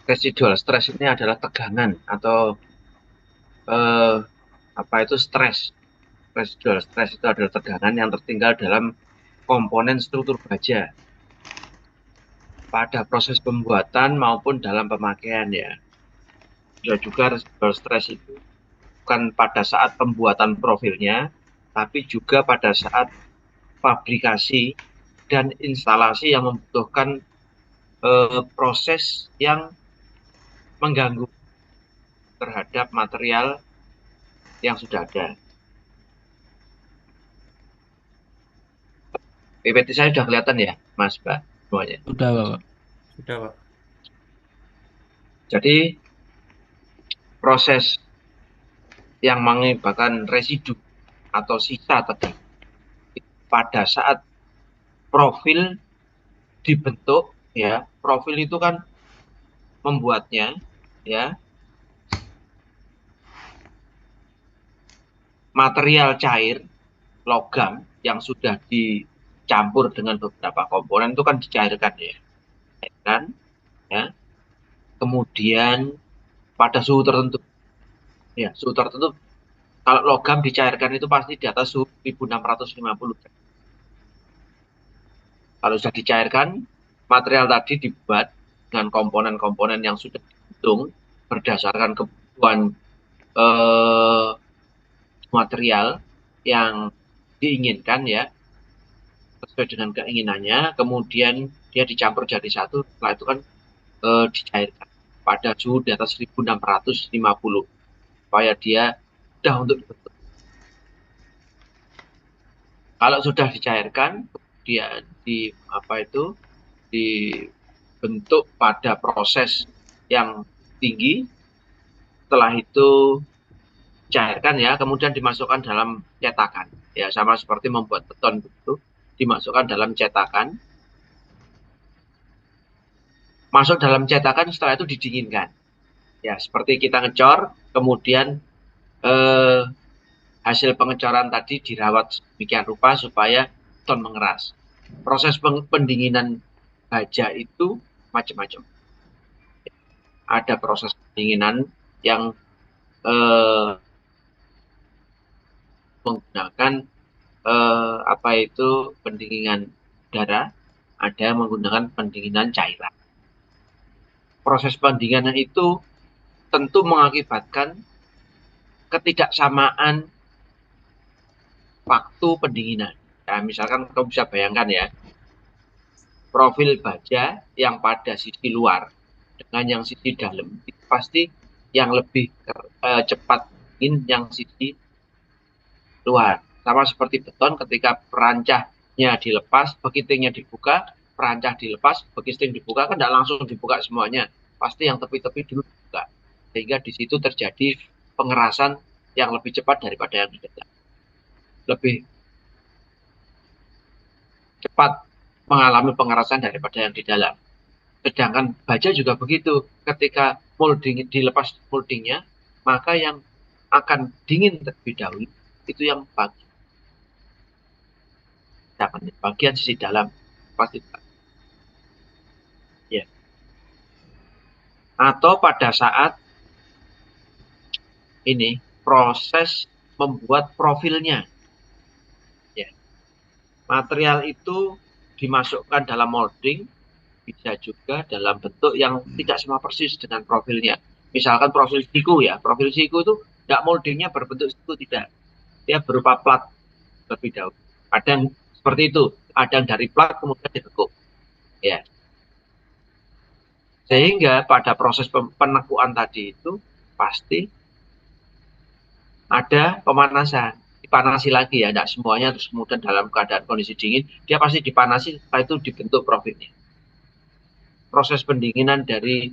Residual stress ini adalah tegangan atau eh, apa itu stres. Residual stress itu adalah tegangan yang tertinggal dalam komponen struktur baja pada proses pembuatan maupun dalam pemakaian ya. Bisa juga residual stress itu bukan pada saat pembuatan profilnya, tapi juga pada saat fabrikasi dan instalasi yang membutuhkan proses yang mengganggu terhadap material yang sudah ada. PPT saya sudah kelihatan ya, Mas, Mbak, semuanya. Udah, Bapak. Sudah, Pak. Jadi proses yang mengakibatkan residu atau sisa tadi pada saat profil dibentuk ya, profil itu kan membuatnya ya material cair logam yang sudah dicampur dengan beberapa komponen itu kan dicairkan ya, kan ya. Kemudian pada suhu tertentu ya, suhu tertentu kalau logam dicairkan itu pasti di atas suhu 1650. Kalau sudah dicairkan, material tadi dibuat dengan komponen-komponen yang sudah dihitung berdasarkan kebutuhan eh, material yang diinginkan ya, sesuai dengan keinginannya. Kemudian dia dicampur jadi satu, setelah itu kan dicairkan pada suhu di atas 1650 supaya dia mudah untuk dibentuk. Kalau sudah dicairkan, kemudian di apa itu dibentuk pada proses yang tinggi, setelah itu cairkan ya, kemudian dimasukkan dalam cetakan. Ya, sama seperti membuat beton begitu, dimasukkan dalam cetakan, masuk dalam cetakan setelah itu didinginkan. Ya, seperti kita ngecor, kemudian eh, hasil pengecoran tadi dirawat demikian rupa supaya beton mengeras. Proses pendinginan baja itu macam-macam. Ada proses pendinginan yang eh, menggunakan apa itu pendinginan udara, ada yang menggunakan pendinginan cairan. Proses pendinginan itu tentu mengakibatkan ketidaksamaan waktu pendinginan. Ya, misalkan kamu bisa bayangkan ya, profil baja yang pada sisi luar dengan yang sisi dalam itu pasti yang lebih cepat dingin yang sisi luar. Sama seperti beton ketika perancahnya dilepas, bekitingnya dibuka, perancah dilepas, bekiting dibuka, kan tidak langsung dibuka semuanya. Pasti yang tepi-tepi dulu dibuka. Sehingga di situ terjadi pengerasan yang lebih cepat daripada yang di dalam. Lebih cepat mengalami pengerasan daripada yang di dalam. Sedangkan baja juga begitu. Ketika molding dilepas moldingnya, maka yang akan dingin terlebih dahulu itu yang bagian sisi dalam pasti ya. Atau pada saat ini proses membuat profilnya ya. Material itu dimasukkan dalam molding, bisa juga dalam bentuk yang tidak sama persis dengan profilnya. Misalkan profil siku ya, profil siku itu tidak moldingnya berbentuk siku, tidak. Dia berupa plat lebih dahulu. Ada yang seperti itu, ada yang dari plat kemudian ditekuk. Ya. Sehingga pada proses penekuan tadi itu pasti ada pemanasan, dipanasi lagi ya, tidak semuanya terus kemudian dalam keadaan kondisi dingin, dia pasti dipanasi, setelah itu dibentuk profilnya. Proses pendinginan dari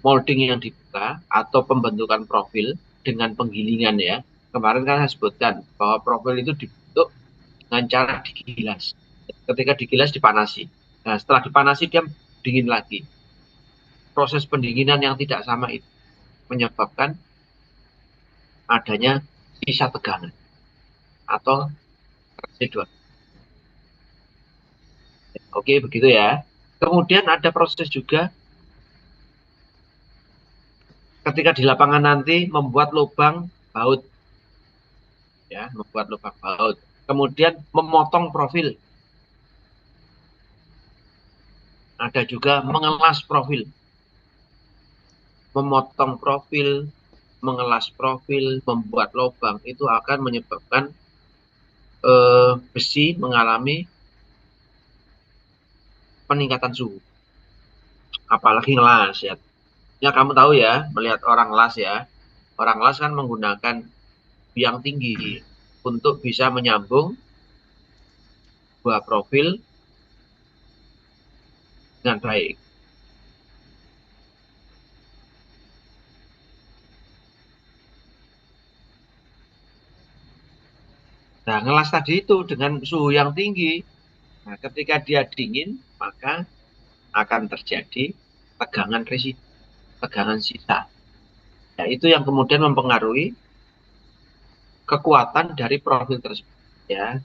molding yang dibuka atau pembentukan profil dengan penggilingan ya, kemarin kan saya sebutkan bahwa profil itu dibentuk dengan cara digilas. Ketika digilas dipanasi. Nah, setelah dipanasi dia dingin lagi. Proses pendinginan yang tidak sama itu menyebabkan adanya sisa tegangan atau residual. Oke, begitu ya. Kemudian ada proses juga ketika di lapangan nanti membuat lubang baut, ya, membuat lubang baut. Kemudian memotong profil. Ada juga mengelas profil. Memotong profil, mengelas profil, membuat lubang itu akan menyebabkan besi mengalami peningkatan suhu. Apalagi ngelas ya. Ya kamu tahu ya, melihat orang las ya. Orang las kan menggunakan biang tinggi untuk bisa menyambung dua profil dengan baik. Nah, ngelas tadi itu dengan suhu yang tinggi. Nah, ketika dia dingin, maka akan terjadi tegangan residu, tegangan sisa. Nah, itu yang kemudian mempengaruhi kekuatan dari profil tersebut. Ya,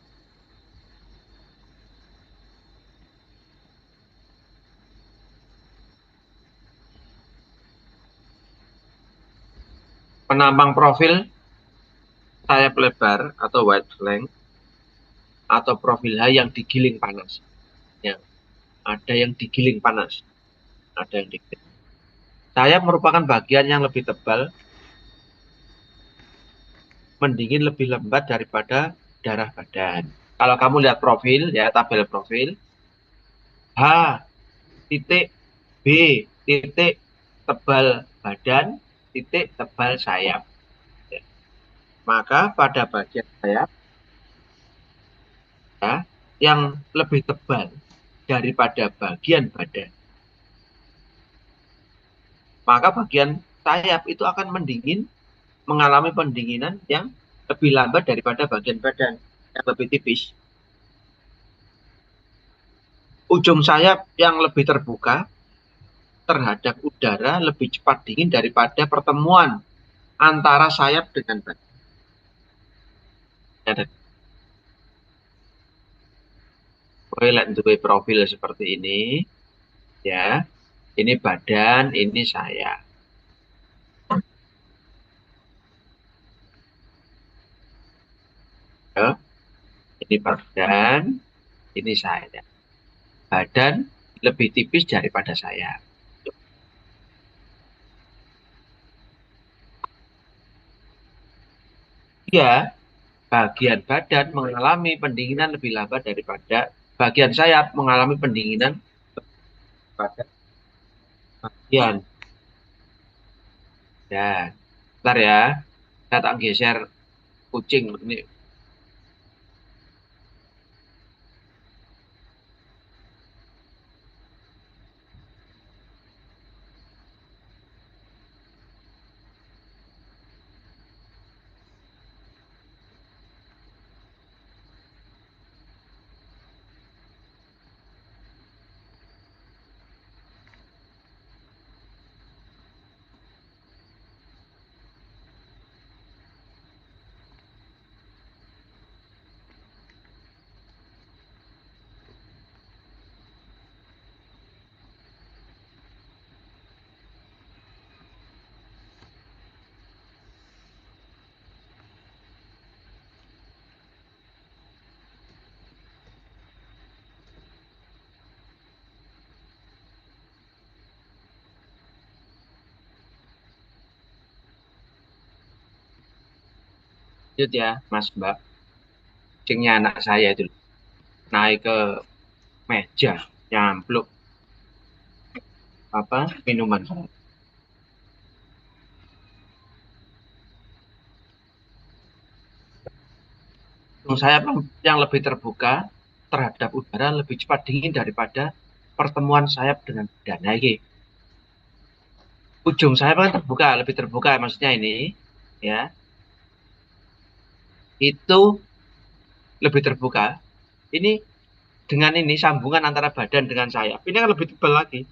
penambang profil sayap lebar atau wide flank atau profil H yang digiling panas. Ya, ada yang digiling panas, ada yang digiling. Sayap merupakan bagian yang lebih tebal, mendingin lebih lembat daripada darah badan. Kalau kamu lihat profil, ya tabel profil, H titik B titik tebal badan titik tebal sayap. Ya. Maka pada bagian sayap ya, yang lebih tebal daripada bagian badan, maka bagian sayap itu akan mendingin, mengalami pendinginan yang lebih lambat daripada bagian badan yang lebih tipis. Ujung sayap yang lebih terbuka terhadap udara lebih cepat dingin daripada pertemuan antara sayap dengan badan. Lek duwe profil seperti ini, ya. Ini badan, ini sayap. Ya. Ini badan, ini sayap. Badan lebih tipis daripada sayap. Ya, bagian badan mengalami pendinginan lebih lambat daripada bagian sayap mengalami pendinginan pada bagian. Ya, bentar ya. Saya tak geser kucing ini. Lanjut ya, Mas Mbak. Kucingnya anak saya itu naik ke meja, nyampluk apa minuman. Sayap yang lebih terbuka terhadap udara lebih cepat dingin daripada pertemuan sayap dengan badan. Nah, ini ujung sayap kan terbuka, lebih terbuka maksudnya ini ya. Itu lebih terbuka. Ini dengan ini sambungan antara badan dengan sayap. Ini kan lebih tebal lagi.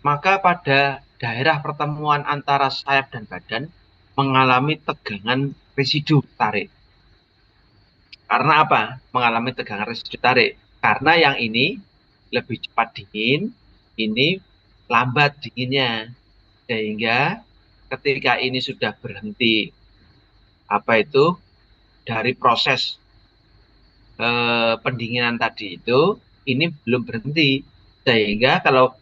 Maka pada daerah pertemuan antara sayap dan badan mengalami tegangan residu tarik. Karena apa? Mengalami tegangan residu tarik. Karena yang ini lebih cepat dingin, ini lambat dinginnya. Sehingga ketika ini sudah berhenti apa itu dari proses pendinginan tadi itu, ini belum berhenti. Sehingga kalau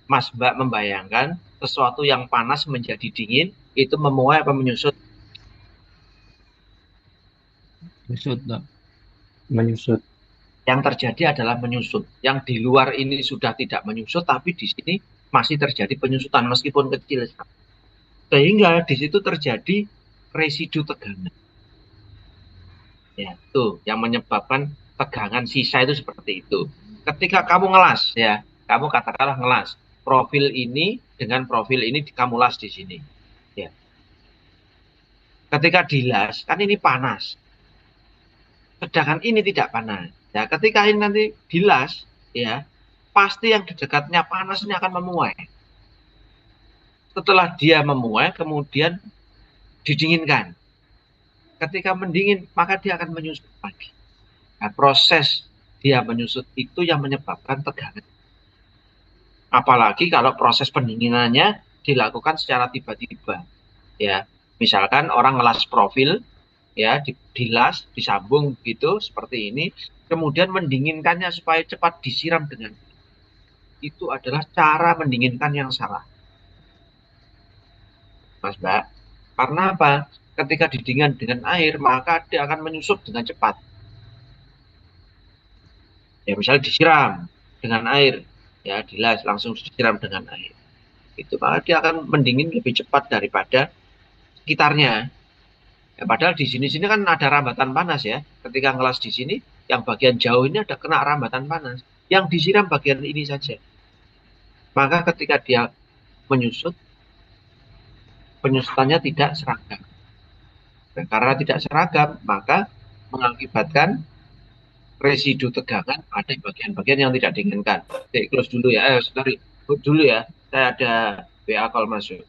Mas Mbak membayangkan sesuatu yang panas menjadi dingin, itu memuai apa menyusut? Menyusut, Dok. Menyusut. Yang terjadi adalah menyusut. Yang di luar ini sudah tidak menyusut, tapi di sini masih terjadi penyusutan meskipun kecil. Sehingga di situ terjadi residu tegangan. Ya, itu yang menyebabkan tegangan sisa itu seperti itu. Ketika kamu ngelas, ya, kamu katakanlah ngelas, profil ini dengan profil ini kamu las di sini. Ya. Ketika dilas, kan ini panas. Sedangkan ini tidak panas. Ya, ketika ini nanti dilas, ya, pasti yang di dekatnya panas ini akan memuai. Setelah dia memuai, kemudian didinginkan. Ketika mendingin, maka dia akan menyusut lagi. Nah, proses dia menyusut itu yang menyebabkan tegangan. Apalagi kalau proses pendinginannya dilakukan secara tiba-tiba. Ya, misalkan orang ngelas profil, ya, dilas, disambung gitu seperti ini, kemudian mendinginkannya supaya cepat disiram dengan itu adalah cara mendinginkan yang salah, Mas Mbak. Karena apa? Ketika didinginkan dengan air, maka dia akan menyusut dengan cepat. Ya, misalnya disiram dengan air, ya, dilas langsung disiram dengan air. Itu maka dia akan mendingin lebih cepat daripada sekitarnya. Ya, padahal di sini-sini kan ada rambatan panas ya. Ketika ngelas di sini, yang bagian jauh ini ada kena rambatan panas. Yang disiram bagian ini saja. Maka ketika dia menyusut, penyusutannya tidak seragam. Dan karena tidak seragam, maka mengakibatkan residu tegangan pada bagian-bagian yang tidak diinginkan. Oke, close dulu ya. Sorry, dulu ya. Saya ada WA call masuk.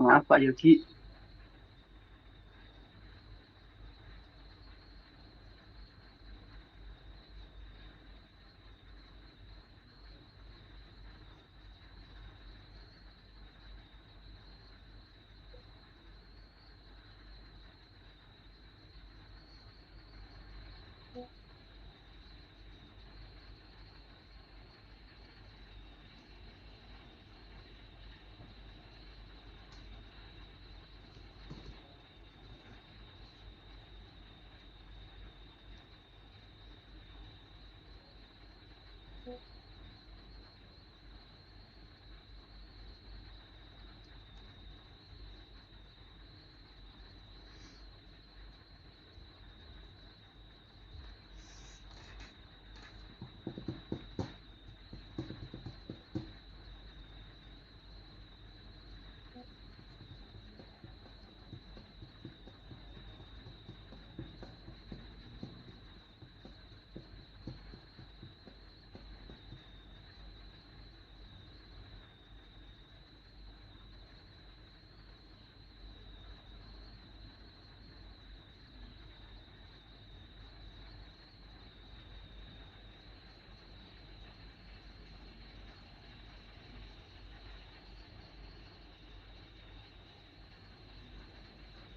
Maaf Pak Yogi.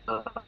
Eh,